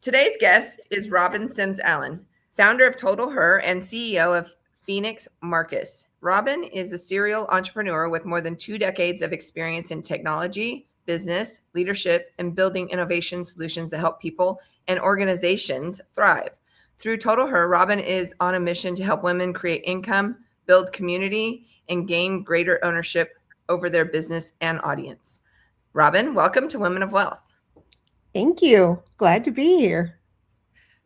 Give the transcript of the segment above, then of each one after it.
Today's guest is Robin Sims Allen, founder of Total Her and CEO of Phoenix Marcus. Robin is a serial entrepreneur with more than 2 decades of experience in technology, business, leadership, and building innovation solutions that help people and organizations thrive. Through Total Her, Robin is on a mission to help women create income, build community, and gain greater ownership over their business and audience. Robin, welcome to Women of Wealth. Thank you. Glad to be here.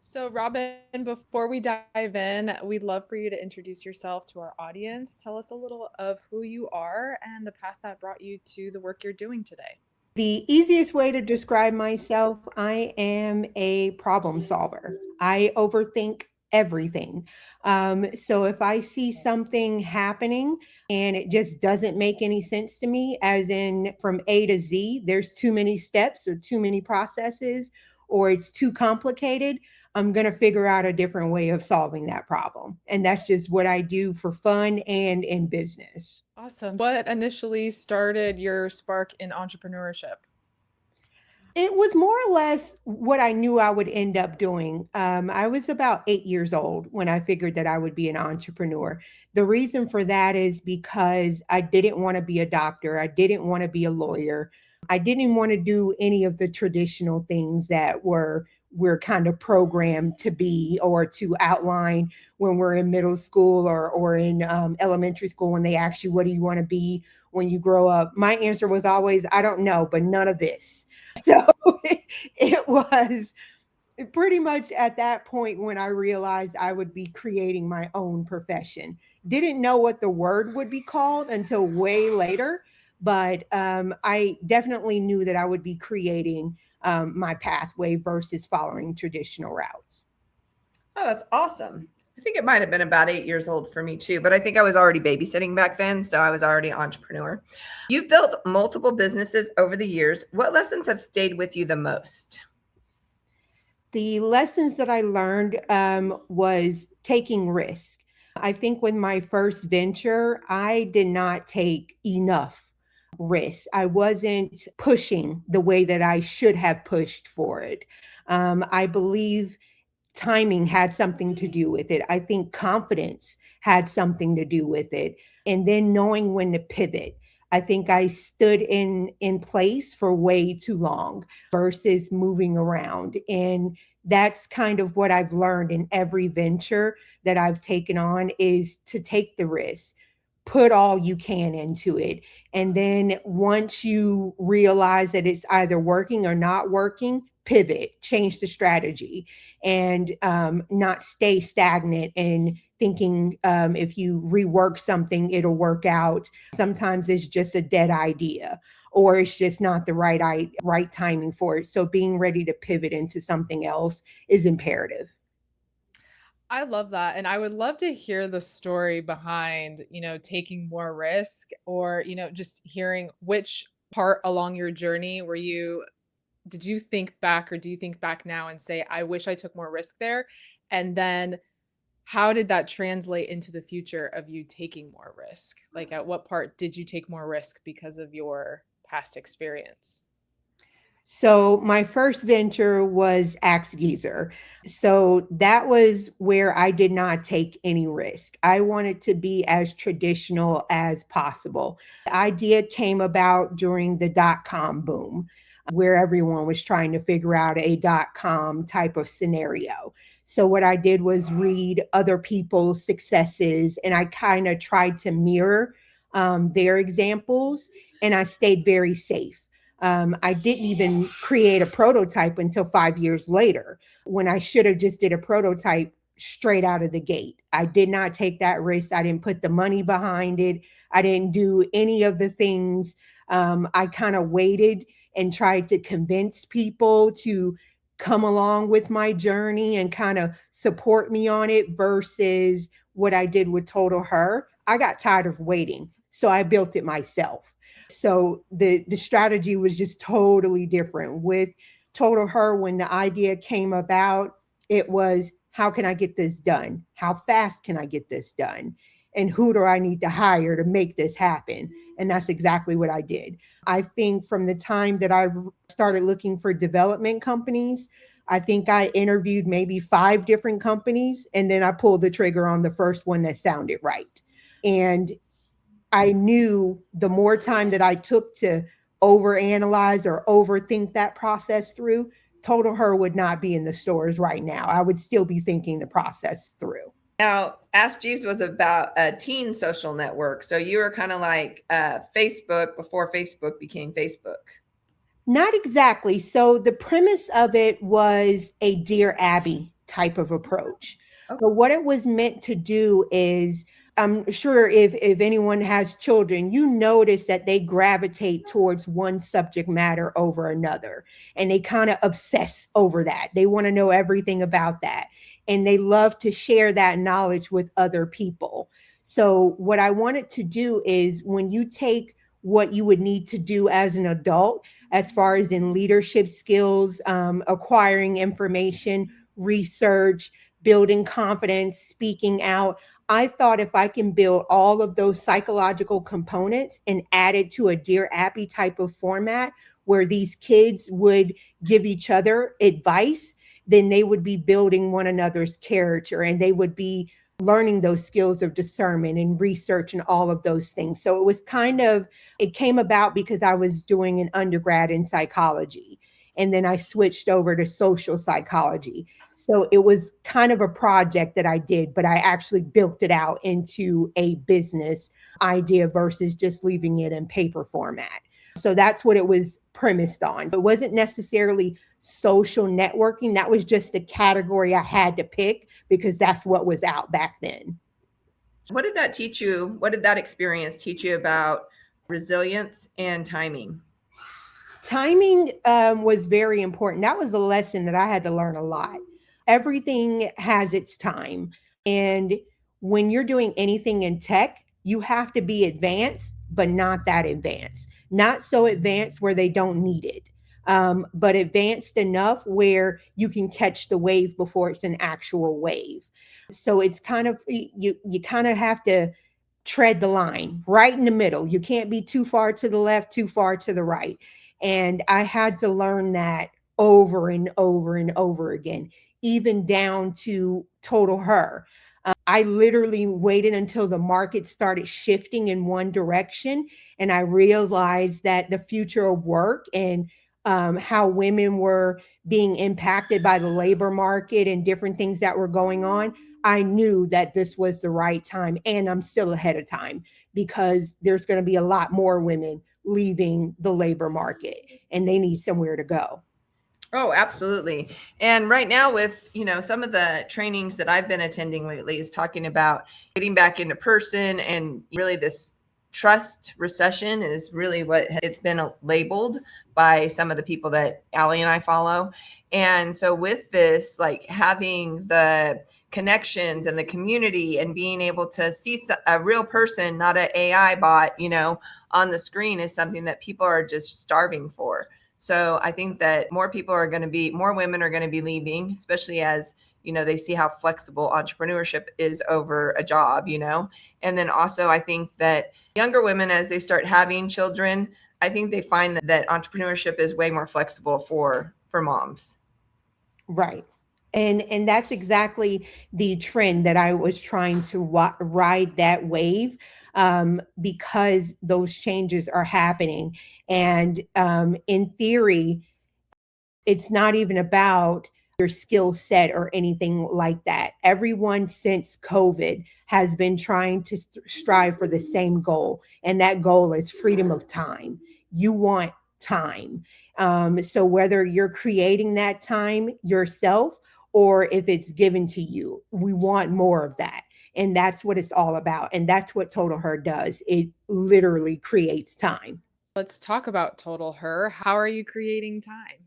So, Robin, before we dive in, we'd love for you to introduce yourself to our audience. Tell us a little of who you are and the path that brought you to the work you're doing today. The easiest way to describe myself, I am a problem solver. I overthink everything. So if I see something happening and it just doesn't make any sense to me, as in from A to Z, there's too many steps or too many processes, or it's too complicated, I'm going to figure out a different way of solving that problem. And that's just what I do for fun and in business. Awesome. What initially started your spark in entrepreneurship? It was more or less what I knew I would end up doing. I was about 8 years old when I figured that I would be an entrepreneur. The reason for that is because I didn't want to be a doctor. I didn't want to be a lawyer. I didn't want to do any of the traditional things that we're kind of programmed to be or to outline when we're in middle school or in elementary school when they ask you, what do you want to be when you grow up? My answer was always, I don't know, but none of this. So it was pretty much at that point when I realized I would be creating my own profession. Didn't know what the word would be called until way later, but I definitely knew that I would be creating my pathway versus following traditional routes. Oh, that's awesome. I think it might have been about 8 years old for me too, but I think I was already babysitting back then. So I was already an entrepreneur. You've built multiple businesses over the years. What lessons have stayed with you the most? The lessons that I learned was taking risk. I think with my first venture, I did not take enough risk. I wasn't pushing the way that I should have pushed for it. I believe timing had something to do with it. I think confidence had something to do with it. And then knowing when to pivot. I think I stood in place for way too long versus moving around. And that's kind of what I've learned in every venture that I've taken on is to take the risk, put all you can into it. And then once you realize that it's either working or not working, pivot, change the strategy, and not stay stagnant and thinking if you rework something, it'll work out. Sometimes it's just a dead idea or it's just not the right timing for it. So being ready to pivot into something else is imperative. I love that. And I would love to hear the story behind, taking more risk or, just hearing which part along your journey did you think back or do you think back now and say, I wish I took more risk there? And then how did that translate into the future of you taking more risk? Like at what part did you take more risk because of your past experience? So my first venture was Axe Geezer. So that was where I did not take any risk. I wanted to be as traditional as possible. The idea came about during the dot-com boom, where everyone was trying to figure out a dot-com type of scenario. So what I did was read other people's successes and I kind of tried to mirror their examples and I stayed very safe. I didn't even create a prototype until 5 years later when I should have just did a prototype straight out of the gate. I did not take that risk. I didn't put the money behind it. I didn't do any of the things. I kind of waited and tried to convince people to come along with my journey and kind of support me on it versus what I did with Total Her. I got tired of waiting. So I built it myself. So the strategy was just totally different. With Total Her, when the idea came about, it was, how can I get this done? How fast can I get this done? And who do I need to hire to make this happen? And that's exactly what I did. I think from the time that I started looking for development companies, I think I interviewed maybe 5 different companies, and then I pulled the trigger on the first one that sounded right. And I knew the more time that I took to overanalyze or overthink that process through, Total Her would not be in the stores right now. I would still be thinking the process through. Now, Ask Jeeves was about a teen social network. So you were kind of like Facebook before Facebook became Facebook. Not exactly. So the premise of it was a Dear Abby type of approach. Okay. So what it was meant to do is, I'm sure if anyone has children, you notice that they gravitate towards one subject matter over another, and they kind of obsess over that. They want to know everything about that, and they love to share that knowledge with other people. So what I wanted to do is, when you take what you would need to do as an adult, as far as in leadership skills, acquiring information, research, building confidence, speaking out, I thought if I can build all of those psychological components and add it to a Dear Abby type of format where these kids would give each other advice, then they would be building one another's character, and they would be learning those skills of discernment and research and all of those things. So it was it came about because I was doing an undergrad in psychology, and then I switched over to social psychology. So it was kind of a project that I did, but I actually built it out into a business idea versus just leaving it in paper format. So that's what it was premised on. It wasn't necessarily social networking. That was just the category I had to pick because that's what was out back then. What did that teach you? What did that experience teach you about resilience and timing? Timing was very important. That was a lesson that I had to learn a lot. Everything has its time. And when you're doing anything in tech, you have to be advanced, but not that advanced. Not so advanced where they don't need it, but advanced enough where you can catch the wave before it's an actual wave. So it's kind of, you kind of have to tread the line right in the middle. You can't be too far to the left, too far to the right. And I had to learn that over and over and over again, even down to Total Her. I literally waited until the market started shifting in one direction, and I realized that the future of work and how women were being impacted by the labor market and different things that were going on. I knew that this was the right time, and I'm still ahead of time because there's going to be a lot more women leaving the labor market, and they need somewhere to go. Oh, absolutely. And right now with, some of the trainings that I've been attending lately is talking about getting back into person, and really this trust recession is really what it's been labeled by some of the people that Allie and I follow. And so with this, like having the connections and the community and being able to see a real person, not an AI bot, on the screen, is something that people are just starving for. So I think that more women are going to be leaving, especially as, they see how flexible entrepreneurship is over a job, And then also I think that younger women, as they start having children, I think they find that entrepreneurship is way more flexible for moms. Right. And that's exactly the trend that I was trying to ride that wave, because those changes are happening. And in theory, it's not even about your skill set or anything like that. Everyone since COVID has been trying to strive for the same goal. And that goal is freedom of time. You want time. So whether you're creating that time yourself or if it's given to you, we want more of that. And that's what it's all about. And that's what Total Her does. It literally creates time. Let's talk about Total Her. How are you creating time?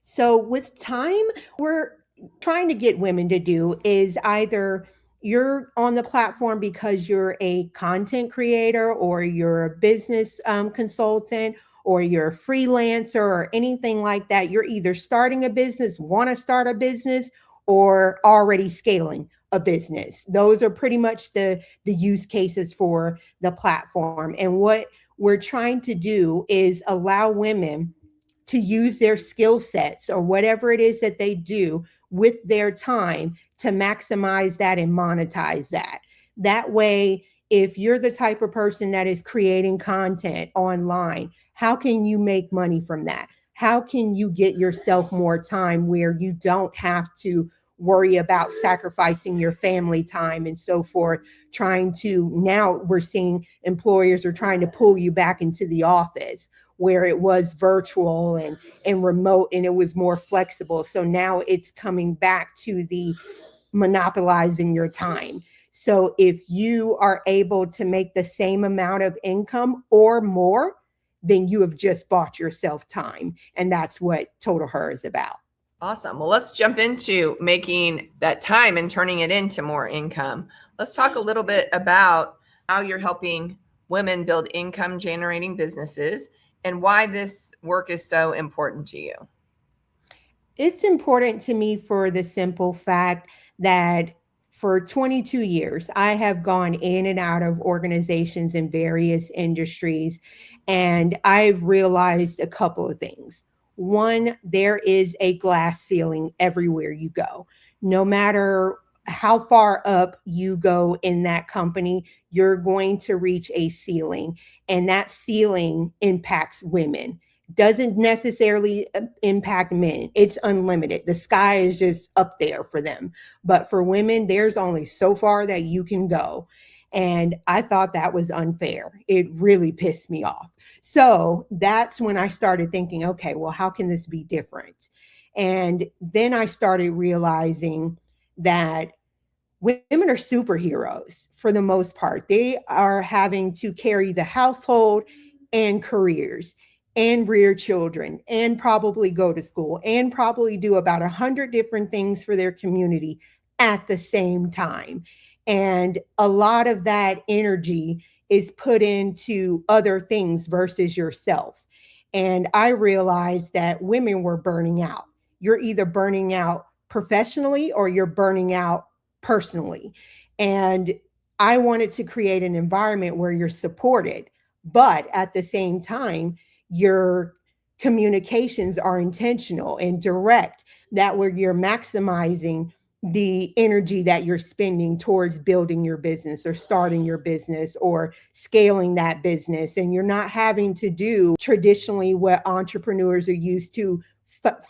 So with time, we're trying to get women to do is either you're on the platform because you're a content creator or you're a business consultant or you're a freelancer or anything like that. You're either starting a business, want to start a business, or already scaling a business. Those are pretty much the use cases for the platform. And what we're trying to do is allow women to use their skill sets or whatever it is that they do with their time to maximize that and monetize that. That way, if you're the type of person that is creating content online, how can you make money from that? How can you get yourself more time where you don't have to worry about sacrificing your family time and so forth, trying to, now we're seeing employers are trying to pull you back into the office where it was virtual and remote and it was more flexible. So now it's coming back to the monopolizing your time. So if you are able to make the same amount of income or more, then you have just bought yourself time. And that's what Total Her is about. Awesome. Well, let's jump into making that time and turning it into more income. Let's talk a little bit about how you're helping women build income generating businesses and why this work is so important to you. It's important to me for the simple fact that for 22 years, I have gone in and out of organizations in various industries, and I've realized a couple of things. One, there is a glass ceiling everywhere you go. No matter how far up you go in that company, you're going to reach a ceiling, and that ceiling impacts women. Doesn't necessarily impact men. It's unlimited. The sky is just up there for them. But for women, there's only so far that you can go. And I thought that was unfair. It really pissed me off. So that's when I started thinking, okay, well, how can this be different? And then I started realizing that women are superheroes for the most part. They are having to carry the household and careers and rear children and probably go to school and probably do about 100 different things for their community at the same time. And a lot of that energy is put into other things versus yourself. And I realized that women were burning out. You're either burning out professionally or you're burning out personally. And I wanted to create an environment where you're supported, but at the same time, your communications are intentional and direct, that where you're maximizing the energy that you're spending towards building your business or starting your business or scaling that business. And you're not having to do traditionally what entrepreneurs are used to,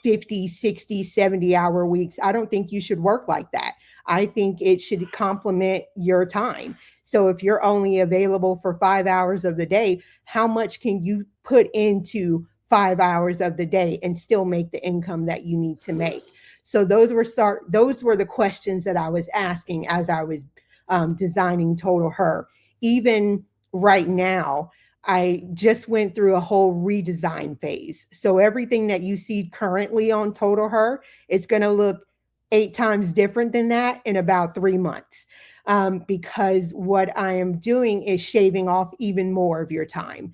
50, 60, 70-hour weeks. I don't think you should work like that. I think it should complement your time. So if you're only available for 5 hours of the day, how much can you put into 5 hours of the day and still make the income that you need to make? So those were the questions that I was asking as I was designing Total Her. Even right now, I just went through a whole redesign phase. So everything that you see currently on Total Her, it's going to look 8 times different than that in about 3 months. Because what I am doing is shaving off even more of your time.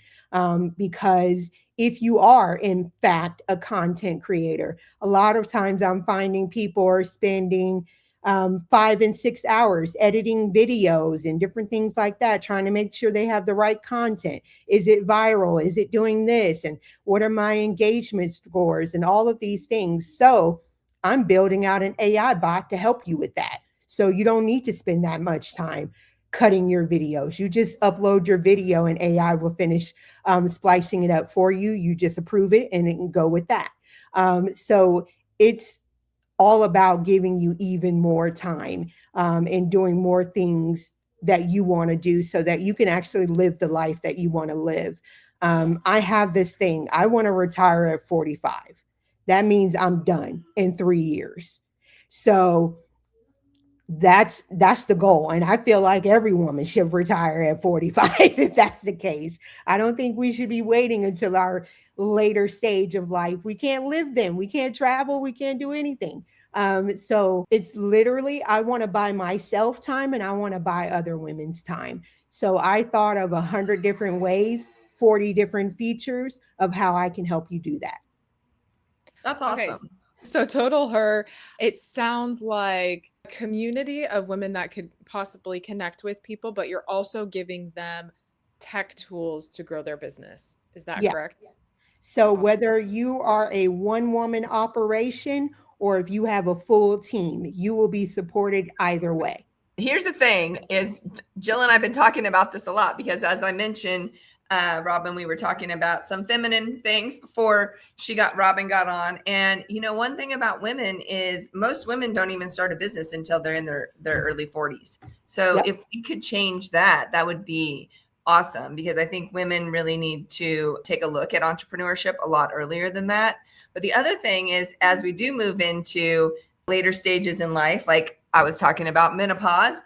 Because if you are, in fact, a content creator, a lot of times I'm finding people are spending 5 and 6 hours editing videos and different things like that, trying to make sure they have the right content. Is it viral? Is it doing this? And what are my engagement scores and all of these things? So I'm building out an AI bot to help you with that. So you don't need to spend that much time cutting your videos. You just upload your video and AI will finish splicing it up for you. You just approve it and it can go with that. So it's all about giving you even more time and doing more things that you want to do so that you can actually live the life that you want to live. I have this thing. I want to retire at 45. That means I'm done in 3 years. So that's the goal. And I feel like every woman should retire at 45 if that's the case. I don't think we should be waiting until our later stage of life. We can't live then. We can't travel. We can't do anything. So it's literally, I want to buy myself time and I want to buy other women's time. So I thought of 100 different ways, 40 different features of how I can help you do that. That's awesome. Okay. So Total Her, it sounds like a community of women that could possibly connect with people, but you're also giving them tech tools to grow their business. Is that Yes. correct? So Awesome. whether you are a one-woman operation or if you have a full team, you will be supported either way. Here's the thing is Jill and I've been talking about this a lot because as I mentioned, Robin, we were talking about some feminine things before Robin got on. And, one thing about women is most women don't even start a business until they're in their early 40s. So Yep. if we could change that, that would be awesome because I think women really need to take a look at entrepreneurship a lot earlier than that. But the other thing is, as we do move into later stages in life, like I was talking about menopause,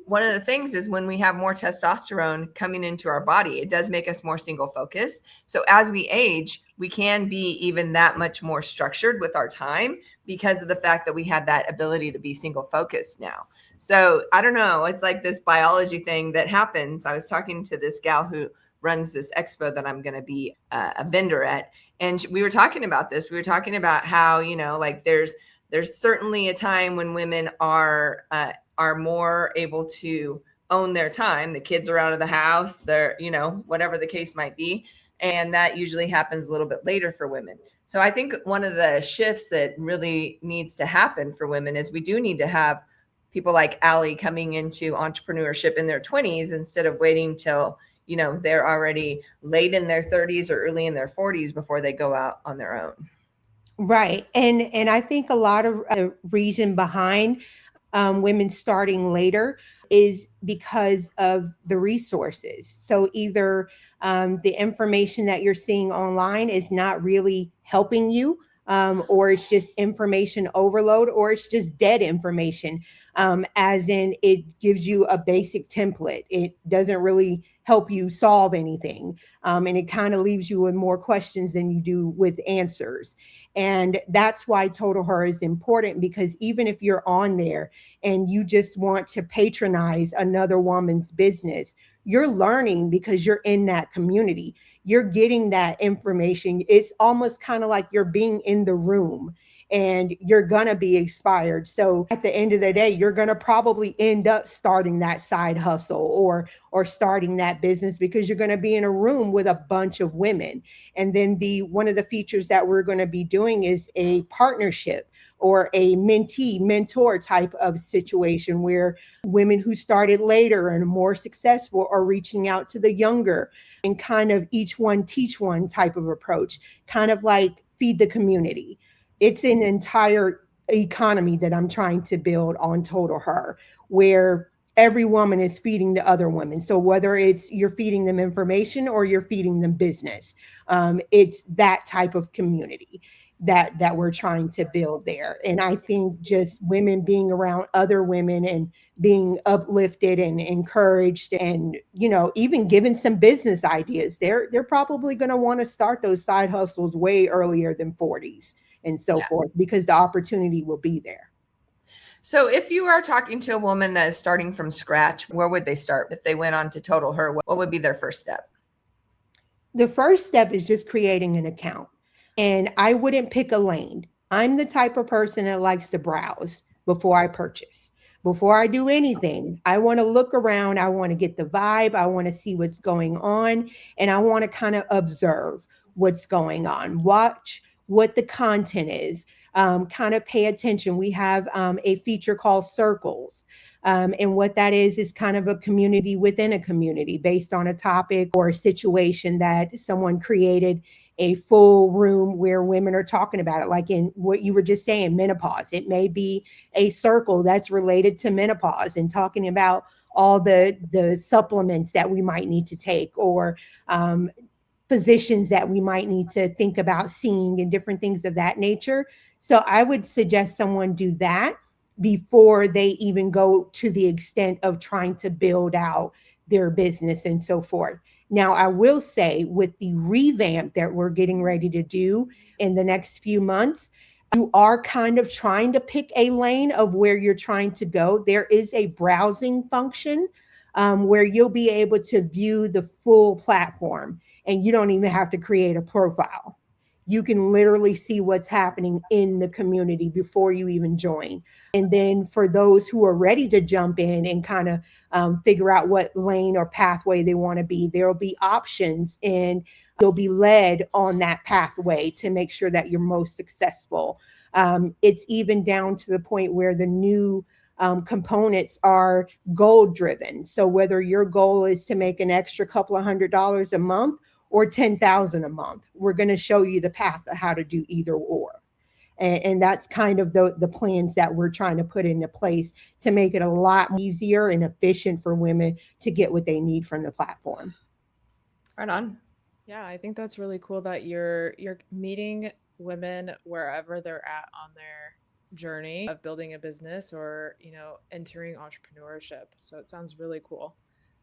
one of the things is when we have more testosterone coming into our body, it does make us more single focused. So as we age, we can be even that much more structured with our time because of the fact that we have that ability to be single focused now. So I don't know, it's like this biology thing that happens. I was talking to this gal who runs this expo that I'm going to be a vendor at. And we were talking about this. We were talking about how, like there's certainly a time when women are more able to own their time. The kids are out of the house, they're, whatever the case might be. And that usually happens a little bit later for women. So I think one of the shifts that really needs to happen for women is we do need to have people like Allie coming into entrepreneurship in their 20s instead of waiting till, they're already late in their 30s or early in their 40s before they go out on their own. Right. And I think a lot of the reason behind women starting later is because of the resources. So either the information that you're seeing online is not really helping you, or it's just information overload, or it's just dead information, as in it gives you a basic template. It doesn't really help you solve anything. And it kind of leaves you with more questions than you do with answers. And that's why Total Her is important, because even if you're on there and you just want to patronize another woman's business, you're learning because you're in that community. You're getting that information. It's almost kind of like you're being in the room and you're going to be inspired. So at the end of the day, you're going to probably end up starting that side hustle or starting that business because you're going to be in a room with a bunch of women. And then one of the features that we're going to be doing is a partnership or a mentee mentor type of situation where women who started later and more successful are reaching out to the younger and kind of each one teach one type of approach, kind of like feed the community. It's an entire economy that I'm trying to build on Total Her, where every woman is feeding the other women. So whether it's you're feeding them information or you're feeding them business, it's that type of community that we're trying to build there. And I think just women being around other women and being uplifted and encouraged and, even given some business ideas, they're probably going to want to start those side hustles way earlier than 40s and so forth, because the opportunity will be there. So if you are talking to a woman that is starting from scratch, where would they start? If they went on to Total Her, what would be their first step? The first step is just creating an account. And I wouldn't pick a lane. I'm the type of person that likes to browse before I purchase. Before I do anything, I want to look around. I want to get the vibe. I want to see what's going on. And I want to kind of observe what's going on. Watch what the content is. Kind of pay attention. We have a feature called Circles. And what that is kind of a community within a community based on a topic or a situation that someone created, a full room where women are talking about it. Like in what you were just saying, menopause. It may be a circle that's related to menopause and talking about all the supplements that we might need to take, or positions that we might need to think about seeing, and different things of that nature. So I would suggest someone do that before they even go to the extent of trying to build out their business and so forth. Now, I will say with the revamp that we're getting ready to do in the next few months, you are kind of trying to pick a lane of where you're trying to go. There is a browsing function where you'll be able to view the full platform, and you don't even have to create a profile. You can literally see what's happening in the community before you even join. And then for those who are ready to jump in and kind of figure out what lane or pathway they want to be, there'll be options in You'll be led on that pathway to make sure that you're most successful. It's even down to the point where the new components are goal driven. So whether your goal is to make an extra couple of $100 a month or 10,000 a month, we're going to show you the path of how to do either or. And that's kind of the plans that we're trying to put into place to make it a lot easier and efficient for women to get what they need from the platform. Right on. Yeah, I think that's really cool that you're meeting women wherever they're at on their journey of building a business or, entering entrepreneurship. So it sounds really cool.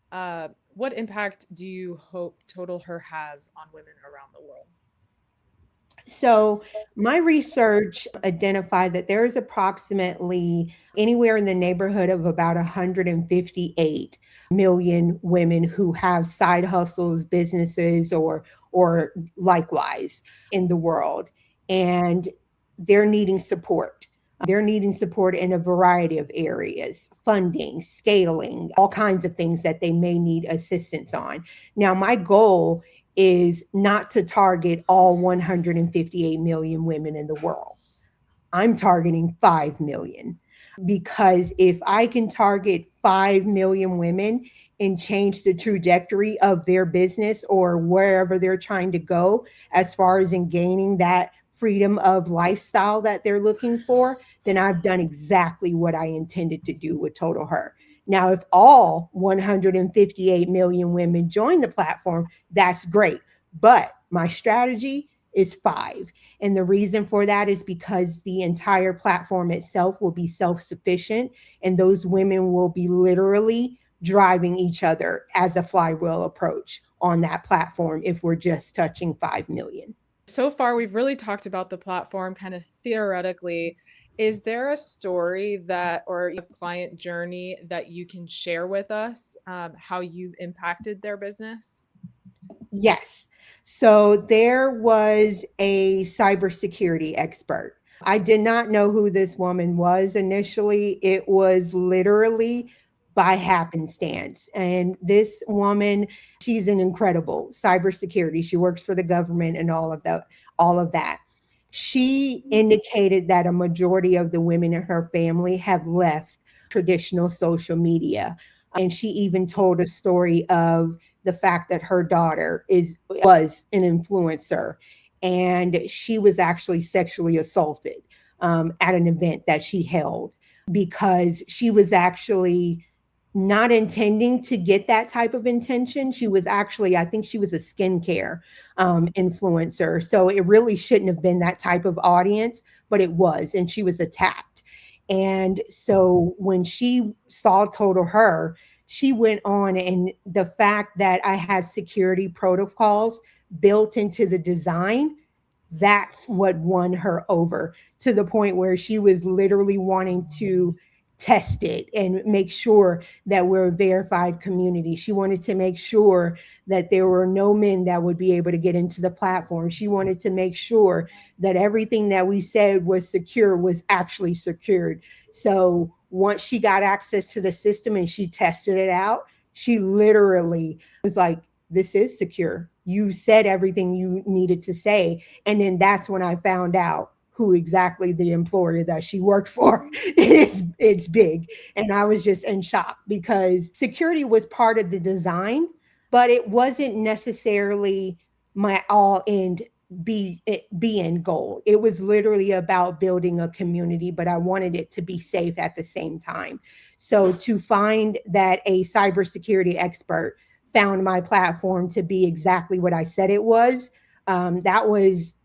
What impact do you hope Total Her has on women around the world? So my research identified that there is approximately anywhere in the neighborhood of about 158 million women who have side hustles, businesses, or likewise in the world. And they're needing support. They're needing support in a variety of areas, funding, scaling, all kinds of things that they may need assistance on. Now, my goal is not to target all 158 million women in the world. I'm targeting 5 million, because if I can target 5 million women and change the trajectory of their business or wherever they're trying to go as far as in gaining that freedom of lifestyle that they're looking for, then I've done exactly what I intended to do with Total Her. Now, if all 158 million women join the platform, that's great. But my strategy is 5. And the reason for that is because the entire platform itself will be self-sufficient, and those women will be literally driving each other as a flywheel approach on that platform if we're just touching 5 million. So far, we've really talked about the platform kind of theoretically. Is there a story or a client journey that you can share with us, how you've impacted their business? Yes. So there was a cybersecurity expert. I did not know who this woman was initially. It was literally by happenstance. And this woman, she's an incredible cybersecurity. She works for the government and all of that. She indicated that a majority of the women in her family have left traditional social media. And she even told a story of the fact that her daughter was an influencer, and she was actually sexually assaulted at an event that she held, because she was actually not intending to get that type of intention. She was actually, I think she was a skincare influencer. So it really shouldn't have been that type of audience, but it was, and she was attacked. And so when she saw Total Her, she went on, and the fact that I had security protocols built into the design, that's what won her over, to the point where she was literally wanting to test it and make sure that we're a verified community. She wanted to make sure that there were no men that would be able to get into the platform. She wanted to make sure that everything that we said was secure was actually secured. So once she got access to the system and she tested it out, she literally was like, this is secure. You said everything you needed to say. And then that's when I found out who exactly the employer that she worked for. It's big. And I was just in shock, because security was part of the design, but it wasn't necessarily my all-end be end goal. It was literally about building a community, but I wanted it to be safe at the same time. So to find that a cybersecurity expert found my platform to be exactly what I said it was, that was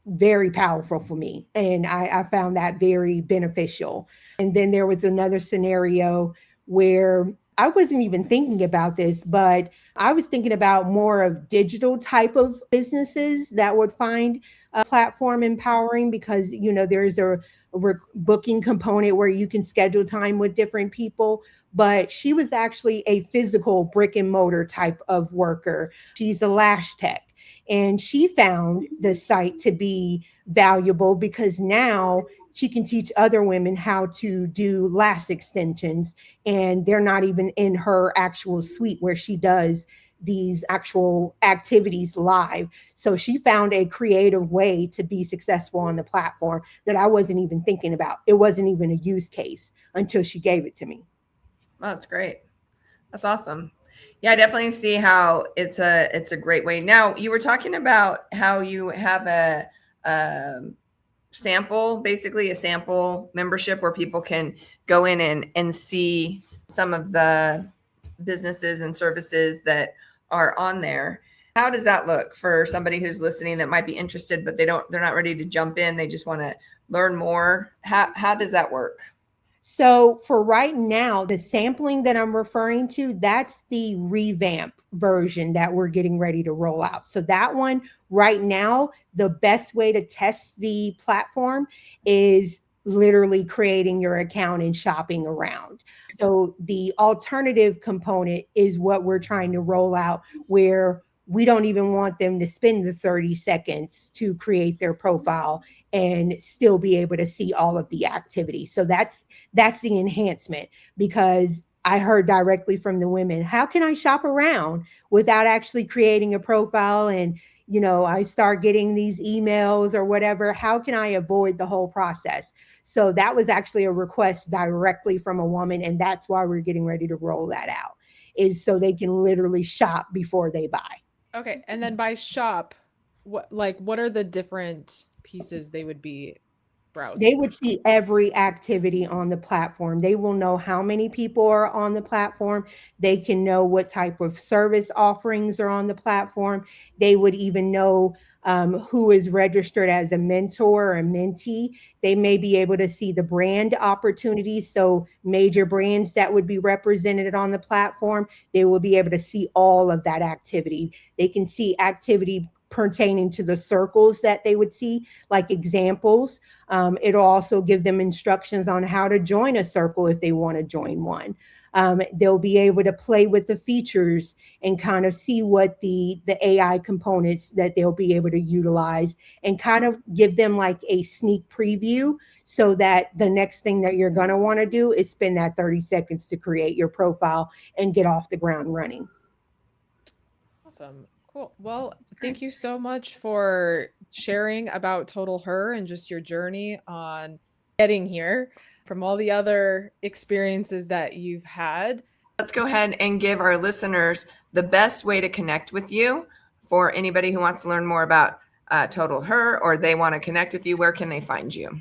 very powerful for me. And I found that very beneficial. And then there was another scenario where I wasn't even thinking about this, but I was thinking about more of digital type of businesses that would find a platform empowering, because, there's a booking component where you can schedule time with different people. But she was actually a physical brick and mortar type of worker. She's a lash tech. And she found the site to be valuable because now she can teach other women how to do lash extensions. And they're not even in her actual suite where she does these actual activities live. So she found a creative way to be successful on the platform that I wasn't even thinking about. It wasn't even a use case until she gave it to me. Oh, that's great. That's awesome. Yeah, I definitely see how it's a great way. Now, you were talking about how you have a sample, basically a sample membership where people can go in and see some of the businesses and services that are on there. How does that look for somebody who's listening that might be interested, but they're not ready to jump in. They just want to learn more. How does that work? So for right now, the sampling that I'm referring to, that's the revamp version that we're getting ready to roll out. So that one right now, the best way to test the platform is literally creating your account and shopping around. So the alternative component is what we're trying to roll out, where we don't even want them to spend the 30 seconds to create their profile and still be able to see all of the activity. So that's the enhancement, because I heard directly from the women, how can I shop around without actually creating a profile? And, I start getting these emails or whatever. How can I avoid the whole process? So that was actually a request directly from a woman. And that's why we're getting ready to roll that out, is so they can literally shop before they buy. Okay. And then by shop, what are the different pieces they would be browsing? They would see every activity on the platform. They will know how many people are on the platform. They can know what type of service offerings are on the platform. They would even know who is registered as a mentor or a mentee. They may be able to see the brand opportunities. So major brands that would be represented on the platform, they will be able to see all of that activity. They can see activity pertaining to the circles that they would see, like examples. It'll also give them instructions on how to join a circle if they want to join one. They'll be able to play with the features and kind of see what the AI components that they'll be able to utilize, and kind of give them like a sneak preview, so that the next thing that you're going to want to do is spend that 30 seconds to create your profile and get off the ground running. Awesome. Cool. Well, thank you so much for sharing about Total Her and just your journey on getting here from all the other experiences that you've had. Let's go ahead and give our listeners the best way to connect with you. For anybody who wants to learn more about Total Her, or they want to connect with you, where can they find you?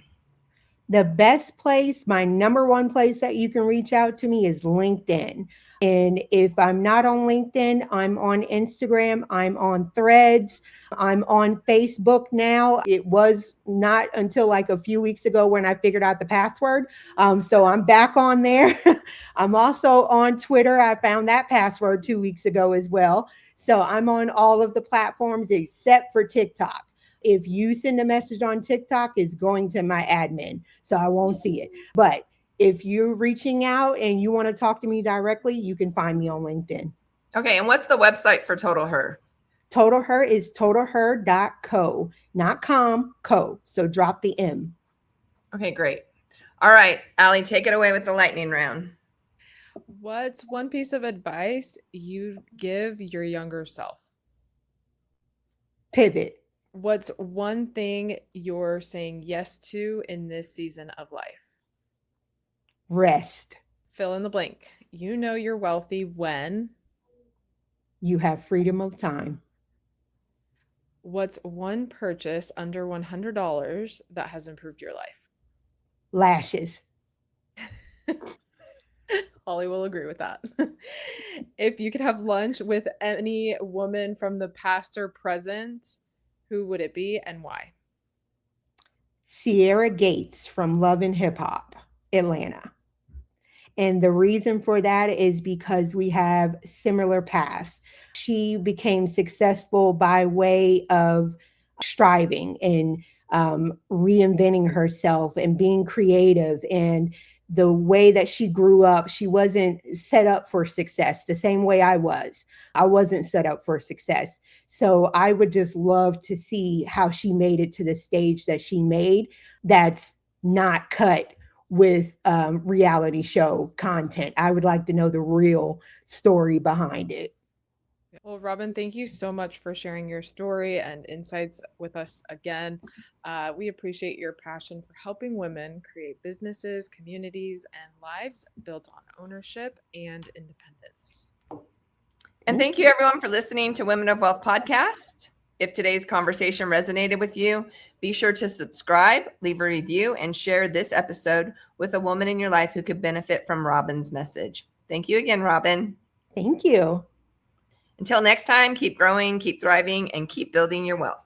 The best place, my number one place that you can reach out to me is LinkedIn. And if I'm not on LinkedIn, I'm on Instagram, I'm on Threads, I'm on Facebook now. It was not until like a few weeks ago when I figured out the password. So I'm back on there. I'm also on Twitter. I found that password 2 weeks ago as well. So I'm on all of the platforms except for TikTok. If you send a message on TikTok, it's going to my admin, so I won't see it. But if you're reaching out and you want to talk to me directly, you can find me on LinkedIn. Okay. And what's the website for Total Her? Total Her is totalher.co, not com, co. So drop the M. Okay, great. All right, Allie, take it away with the lightning round. What's one piece of advice you'd give your younger self? Pivot. What's one thing you're saying yes to in this season of life? Rest. Fill in the blank. You know you're wealthy when you have freedom of time. What's one purchase under $100 that has improved your life? Lashes. Hawley will agree with that. If you could have lunch with any woman from the past or present, who would it be and why? Sierra Gates from Love and Hip Hop, Atlanta. And the reason for that is because we have similar paths. She became successful by way of striving and reinventing herself and being creative. And the way that she grew up, she wasn't set up for success the same way I was. I wasn't set up for success. So I would just love to see how she made it to the stage that she made, that's not cut with reality show content. I would like to know the real story behind it. Well, Robin, thank you so much for sharing your story and insights with us again. We appreciate your passion for helping women create businesses, communities, and lives built on ownership and independence. And thank you, everyone, for listening to Women of Wealth podcast. If today's conversation resonated with you, be sure to subscribe, leave a review, and share this episode with a woman in your life who could benefit from Robin's message. Thank you again, Robin. Thank you. Until next time, keep growing, keep thriving, and keep building your wealth.